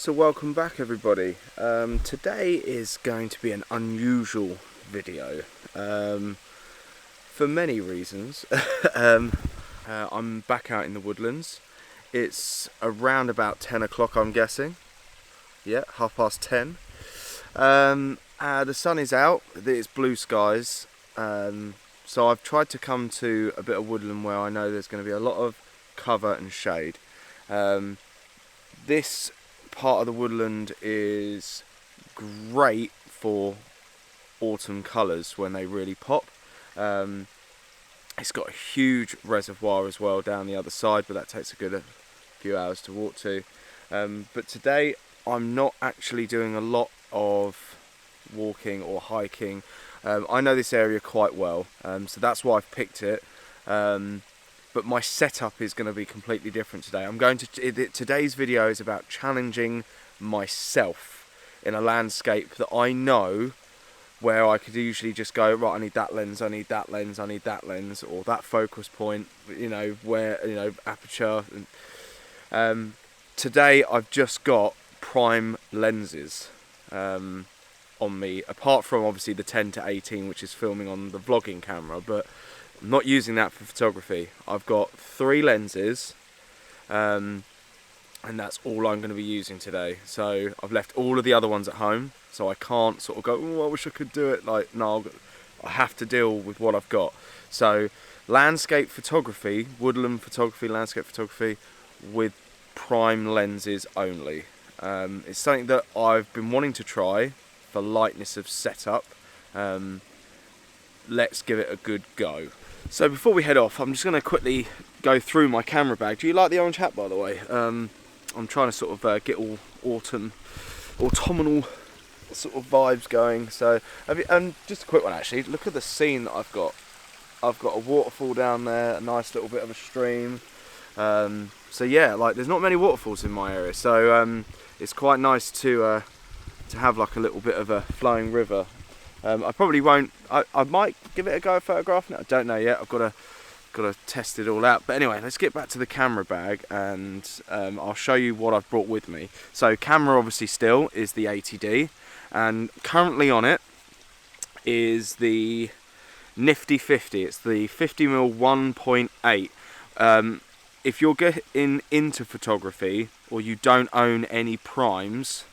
So welcome back everybody. Today is going to be an unusual video for many reasons. I'm back out in the woodlands. It's around about 10 o'clock, I'm guessing. Yeah, 10:30. The sun is out, it's blue skies, so I've tried to come to a bit of woodland where I know there's going to be a lot of cover and shade. This part of the woodland is great for autumn colours when they really pop. It's got a huge reservoir as well down the other side, but that takes a good few hours to walk to. But today I'm not actually doing a lot of walking or hiking. I know this area quite well, so that's why I've picked it. But my setup is going to be completely different today. Today's video is about challenging myself in a landscape that I know, where I could usually just go, right, I need that lens, I need that lens, I need that lens, or that focus point, aperture. Today I've just got prime lenses on me, apart from obviously the 10-18, which is filming on the vlogging camera, but I'm not using that for photography. I've got 3 lenses, and that's all I'm going to be using today. So I've left all of the other ones at home, so I can't sort of go, oh, I wish I could do it. Like, no, I have to deal with what I've got. So landscape photography, woodland photography, landscape photography with prime lenses only. It's something that I've been wanting to try for lightness of setup. Let's give it a good go. So before we head off, I'm just going to quickly go through my camera bag. Do you like the orange hat, by the way? I'm trying to sort of get all autumnal sort of vibes going. So, just a quick one actually. Look at the scene that I've got. I've got a waterfall down there, a nice little bit of a stream. So yeah, like there's not many waterfalls in my area, so it's quite nice to have like a little bit of a flowing river. I probably won't. I might give it a go photographing it. I don't know yet. I've got to test it all out. But anyway, let's get back to the camera bag, and I'll show you what I've brought with me. So camera obviously still is the 80D, and currently on it is the nifty 50. It's the 50mm 1.8. If you're getting into photography or you don't own any primes,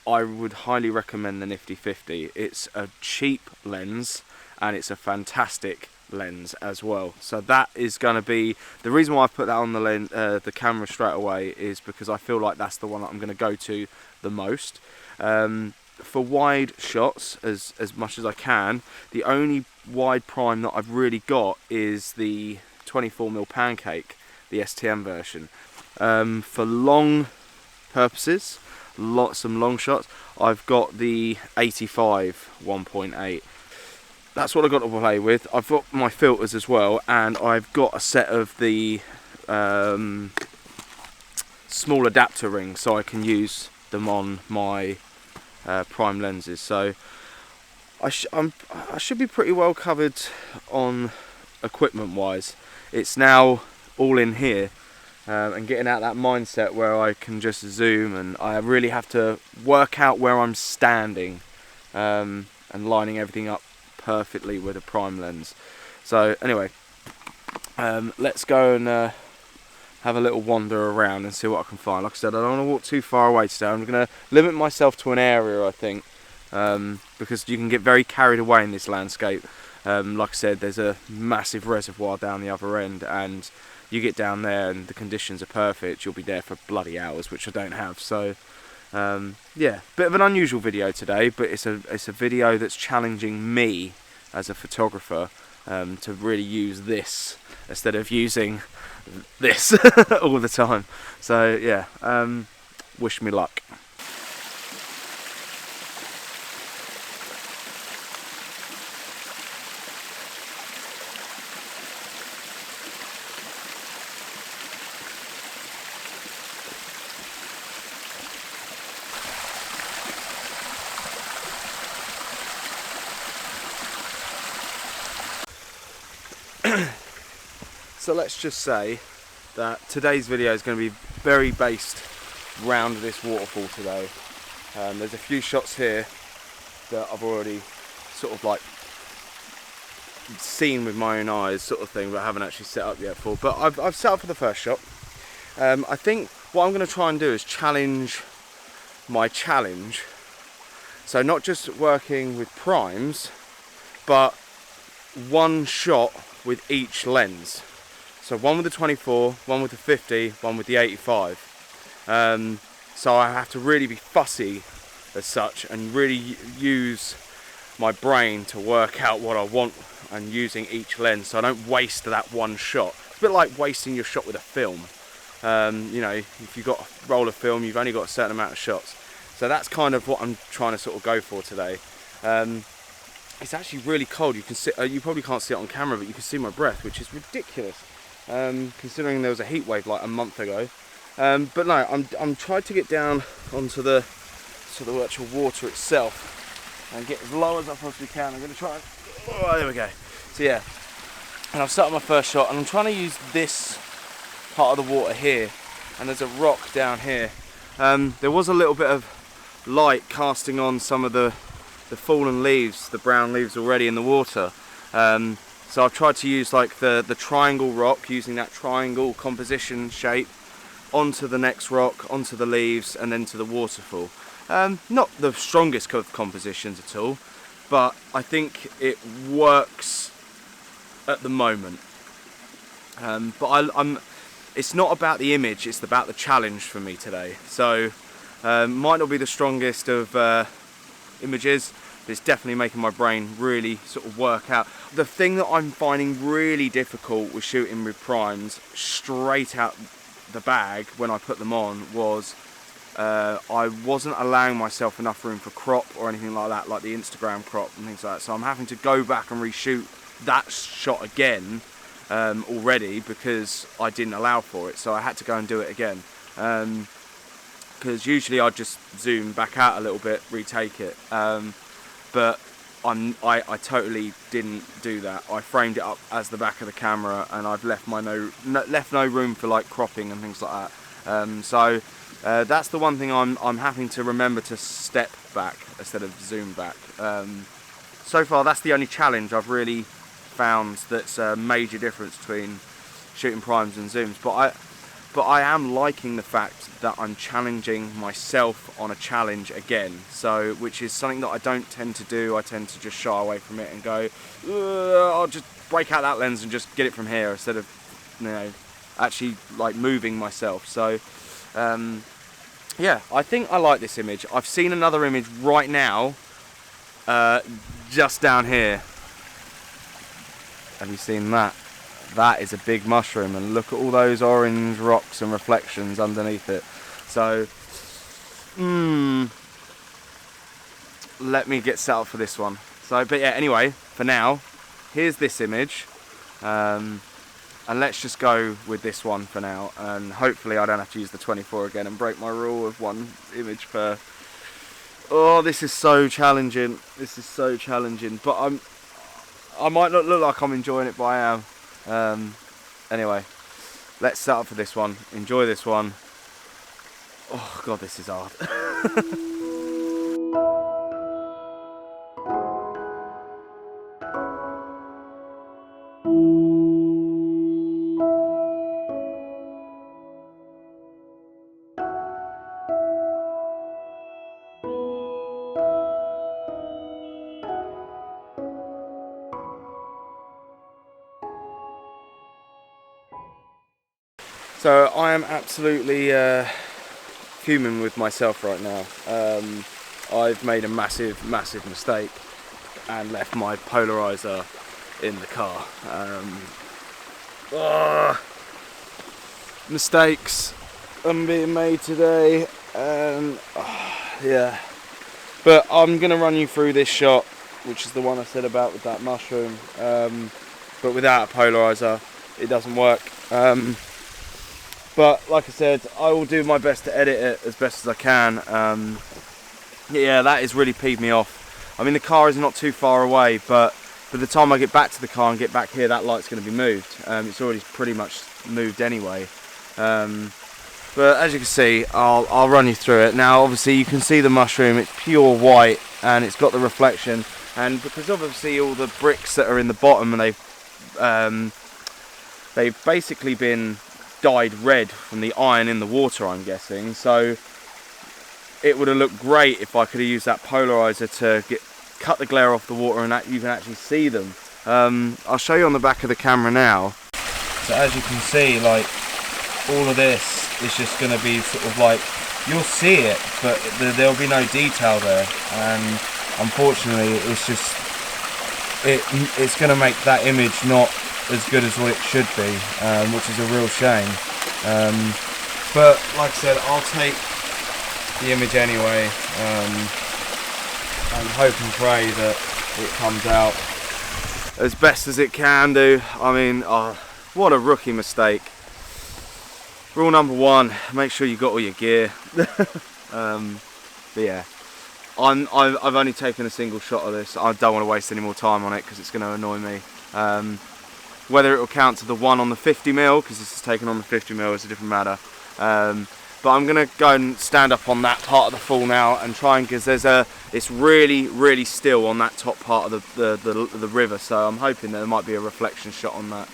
I would highly recommend the nifty 50. It's a cheap lens and it's a fantastic lens as well. So that is going to be the reason why I put that on the camera straight away, is because I feel like that's the one that I'm going to go to the most. For wide shots, as much as I can, the only wide prime that I've really got is the 24mm pancake, the STM version. For long purposes, some long shots, I've got the 85 1.8. That's what I've got to play with. I've got my filters as well, and I've got a set of the small adapter rings, so I can use them on my prime lenses. So I should be pretty well covered on equipment wise. It's now all in here. And getting out that mindset where I can just zoom, and I really have to work out where I'm standing, and lining everything up perfectly with a prime lens. So anyway, let's go and have a little wander around and see what I can find. Like I said, I don't want to walk too far away today. I'm going to limit myself to an area, I think, because you can get very carried away in this landscape. Like I said, there's a massive reservoir down the other end, and you get down there and the conditions are perfect, you'll be there for bloody hours, which I don't have. So yeah, bit of an unusual video today, but it's a video that's challenging me as a photographer to really use this instead of using this all the time. So yeah, wish me luck. So let's just say that today's video is going to be very based round this waterfall today. There's a few shots here that I've already sort of like seen with my own eyes, sort of thing, but I haven't actually set up yet for. But I've set up for the first shot. I think what I'm going to try and do is challenge my challenge. So not just working with primes, but one shot with each lens. So one with the 24, one with the 50, one with the 85. So I have to really be fussy as such and really use my brain to work out what I want and using each lens, so I don't waste that one shot. It's a bit like wasting your shot with a film. You know, if you've got a roll of film, you've only got a certain amount of shots. So that's kind of what I'm trying to sort of go for today. It's actually really cold. You can see, you probably can't see it on camera, but you can see my breath, which is ridiculous, considering there was a heat wave like a month ago. But no, I'm trying to get down onto the actual water itself and get as low as I possibly can. I'm going to try and, oh, there we go. So yeah, and I've set up my first shot, and I'm trying to use this part of the water here, and there's a rock down here. There was a little bit of light casting on some of the fallen leaves, the brown leaves already in the water. So I've tried to use like the triangle rock, using that triangle composition shape onto the next rock, onto the leaves, and then to the waterfall. Not the strongest of compositions at all, but I think it works at the moment. But it's not about the image, it's about the challenge for me today. So might not be the strongest of images, but it's definitely making my brain really sort of work out. The thing that I'm finding really difficult with shooting with primes straight out the bag when I put them on was I wasn't allowing myself enough room for crop or anything like that, like the Instagram crop and things like that. So I'm having to go back and reshoot that shot again already because I didn't allow for it. So I had to go and do it again. Because usually I'd just zoom back out a little bit, retake it. But I totally didn't do that. I framed it up as the back of the camera, and I've left no room for like cropping and things like that. So that's the one thing I'm having to remember, to step back instead of zoom back. So far, that's the only challenge I've really found that's a major difference between shooting primes and zooms. But I am liking the fact that I'm challenging myself on a challenge again, so which is something that I don't tend to do. I tend to just shy away from it and go, I'll just break out that lens and just get it from here, instead of, you know, actually like moving myself. So yeah, I think I like this image. I've seen another image right now, just down here. Have you seen that? That is a big mushroom, and look at all those orange rocks and reflections underneath it. So let me get set up for this one. So, but yeah, anyway, for now, here's this image, and let's just go with this one for now, and hopefully I don't have to use the 24 again and break my rule of one image per. Oh, this is so challenging. This is so challenging, but I might not look like I'm enjoying it, but I am. Anyway, let's set up for this one. Enjoy this one. Oh god, this is hard. So I am absolutely fuming with myself right now. I've made a massive mistake and left my polarizer in the car. Mistakes are being made today, and yeah. But I'm going to run you through this shot, which is the one I said about with that mushroom. But without a polarizer, it doesn't work. But like I said, I will do my best to edit it as best as I can. Yeah, that has really peeved me off. I mean, the car is not too far away, but by the time I get back to the car and get back here, that light's going to be moved. It's already pretty much moved anyway. But as you can see, I'll run you through it. Now obviously you can see the mushroom, it's pure white and it's got the reflection, and because obviously all the bricks that are in the bottom, and they've basically been dyed red from the iron in the water, I'm guessing, so it would have looked great if I could have used that polarizer to cut the glare off the water and you can actually see them. I'll show you on the back of the camera now. So as you can see, like, all of this is just going to be sort of like, you'll see it, but there'll be no detail there, and unfortunately it's going to make that image not as good as what it should be, which is a real shame. But like I said, I'll take the image anyway, and hope and pray that it comes out as best as it can do. I mean, what a rookie mistake. Rule number one, make sure you got all your gear. But yeah, I've only taken a single shot of this. I don't want to waste any more time on it because it's going to annoy me. Whether it will count to the one on the 50mm, because this is taken on the 50mm, is a different matter. But I'm going to go and stand up on that part of the fall now and try and, because it's really still on that top part of the river, so I'm hoping there might be a reflection shot on that.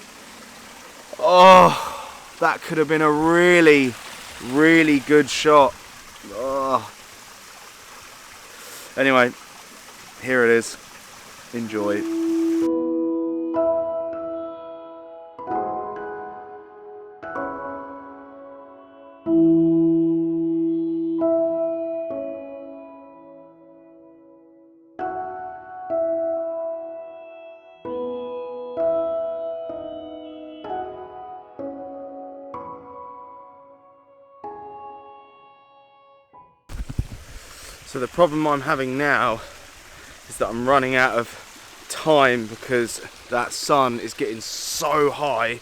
Oh, that could have been a really good shot. Oh. Anyway, here it is. Enjoy. So the problem I'm having now is that I'm running out of time because that sun is getting so high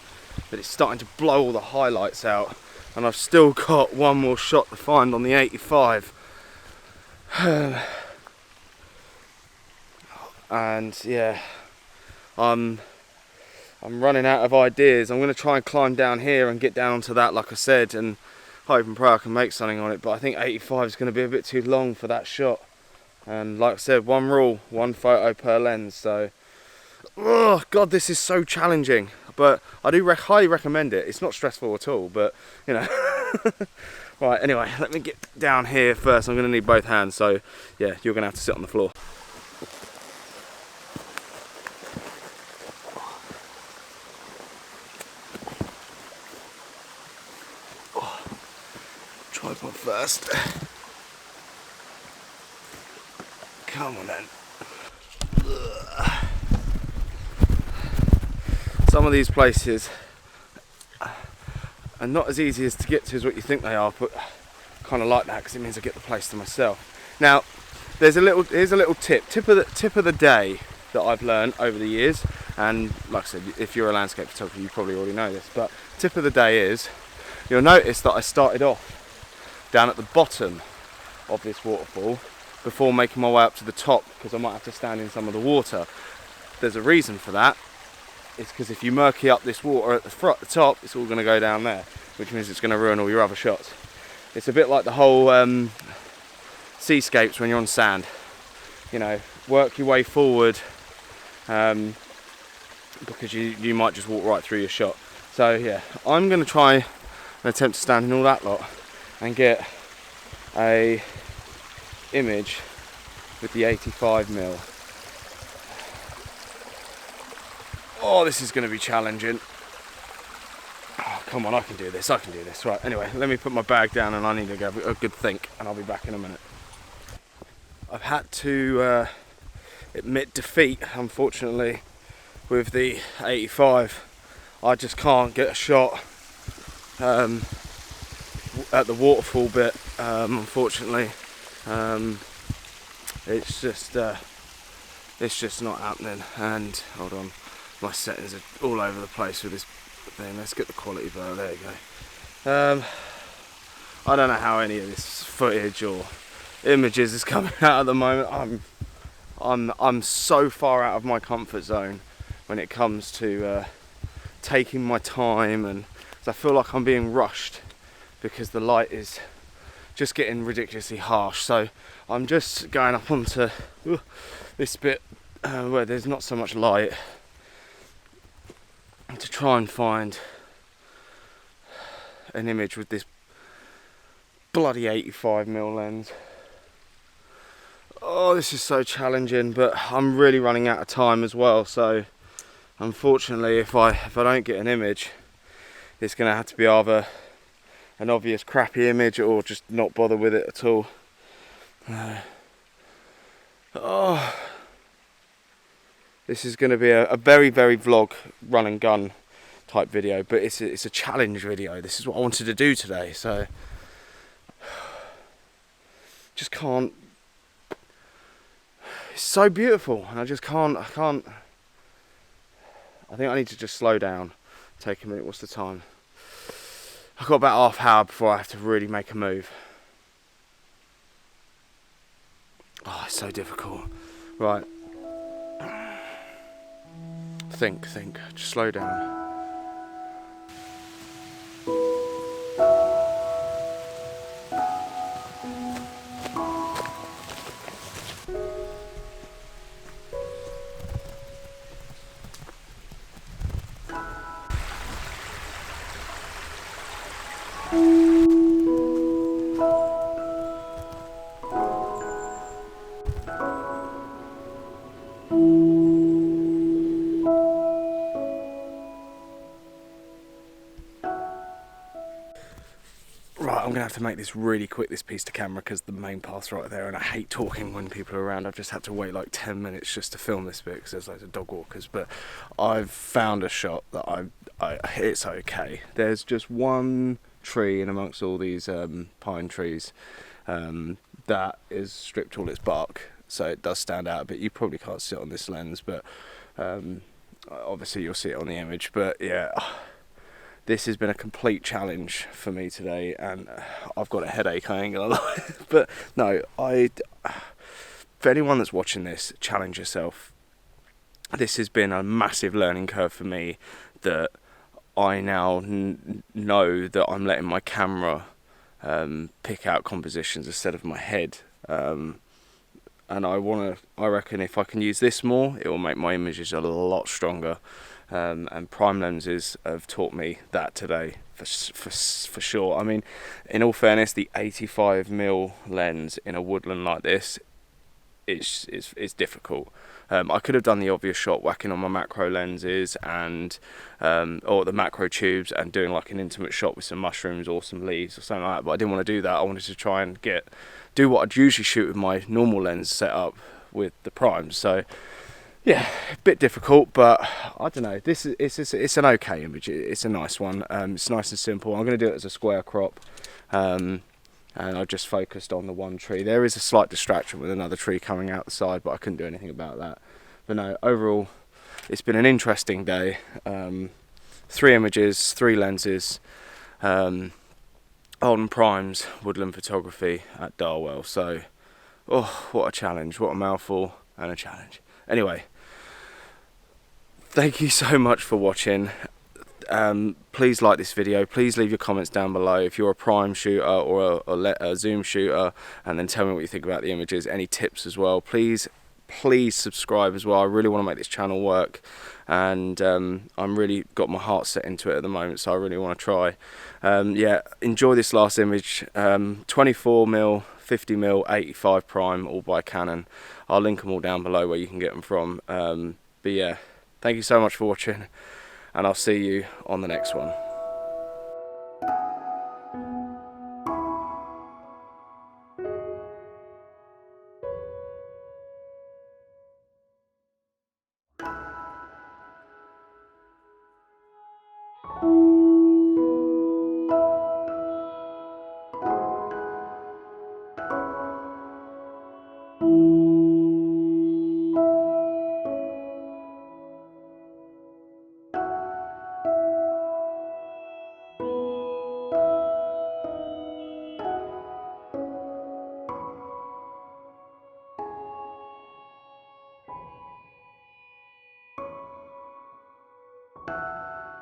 that it's starting to blow all the highlights out, and I've still got one more shot to find on the 85. And yeah, I'm running out of ideas. I'm going to try and climb down here and get down onto that, like I said, and hope and pray I can make something on it, but I think 85 is going to be a bit too long for that shot. And like I said, one rule, one photo per lens, so oh god, this is so challenging, but I do highly recommend it. It's not stressful at all, but you know. Right, anyway, let me get down here first. I'm going to need both hands, so yeah, you're going to have to sit on the floor. Tripod first. Come on then. Some of these places are not as easy as to get to as what you think they are, but kind of like that because it means I get the place to myself. Now, here's a little tip of the day that I've learned over the years, and like I said, if you're a landscape photographer, you probably already know this. But tip of the day is, you'll notice that I started off down at the bottom of this waterfall before making my way up to the top, because I might have to stand in some of the water. There's a reason for that. It's because if you murky up this water at the top, it's all going to go down there, which means it's going to ruin all your other shots. It's a bit like the whole seascapes when you're on sand. You know, work your way forward, because you might just walk right through your shot. So yeah, I'm going to try and attempt to stand in all that lot and get a image with the 85mm. Oh, this is going to be challenging. Oh, come on, I can do this. Right, anyway, let me put my bag down and I need to go a good think, and I'll be back in a minute. I've had to admit defeat, unfortunately, with the 85. I just can't get a shot at the waterfall bit, unfortunately. It's just not happening. And hold on, my settings are all over the place with this thing. Let's get the quality better. There you go. I don't know how any of this footage or images is coming out at the moment. I'm so far out of my comfort zone when it comes to taking my time, and I feel like I'm being rushed because the light is just getting ridiculously harsh. So I'm just going up onto this bit where there's not so much light to try and find an image with this bloody 85mm lens. Oh, this is so challenging, but I'm really running out of time as well, so unfortunately if I don't get an image, it's going to have to be either an obvious crappy image or just not bother with it at all. Oh, this is going to be a very vlog, run and gun type video, but it's a challenge video. This is what I wanted to do today, so just can't. It's so beautiful, and I can't. I think I need to just slow down. Take a minute. What's the time? I've got about half hour before I have to really make a move. Oh, it's so difficult. Right. Think. Just slow down. Right, I'm going to have to make this really quick, this piece to camera, because the main path's right there, and I hate talking when people are around. I've just had to wait like 10 minutes just to film this bit because there's loads of dog walkers, but I've found a shot that it's okay. There's just one tree in amongst all these pine trees that is stripped all its bark, so it does stand out a bit. You probably can't see it on this lens, but obviously you'll see it on the image. But yeah, this has been a complete challenge for me today, and I've got a headache, I ain't gonna lie. But no, for anyone that's watching this, challenge yourself. This has been a massive learning curve for me, that I now know that I'm letting my camera pick out compositions instead of my head. And I reckon if I can use this more, it will make my images a lot stronger. And prime lenses have taught me that today for sure. I mean, in all fairness, the 85mm lens in a woodland like this is difficult. I could have done the obvious shot, whacking on my macro lenses and or the macro tubes and doing like an intimate shot with some mushrooms or some leaves or something like that, but I didn't want to do that. I wanted to try and do what I'd usually shoot with my normal lens set up with the primes. So yeah, a bit difficult, but I don't know. It's an okay image. It's a nice one. It's nice and simple. I'm going to do it as a square crop, and I just focused on the one tree. There is a slight distraction with another tree coming out the side, but I couldn't do anything about that. But no, overall, it's been an interesting day. 3 images, 3 lenses, on primes, woodland photography at Darwell. So, oh, what a challenge! What a mouthful and a challenge. Anyway, thank you so much for watching. Please like this video. Please leave your comments down below if you're a prime shooter or a zoom shooter, and then tell me what you think about the images. Any tips as well. Please subscribe as well. I really want to make this channel work, and I'm really got my heart set into it at the moment, so I really want to try. Yeah, enjoy this last image. 24mm, 50mm, 85 prime, all by Canon. I'll link them all down below where you can get them from. But yeah, thank you so much for watching, and I'll see you on the next one.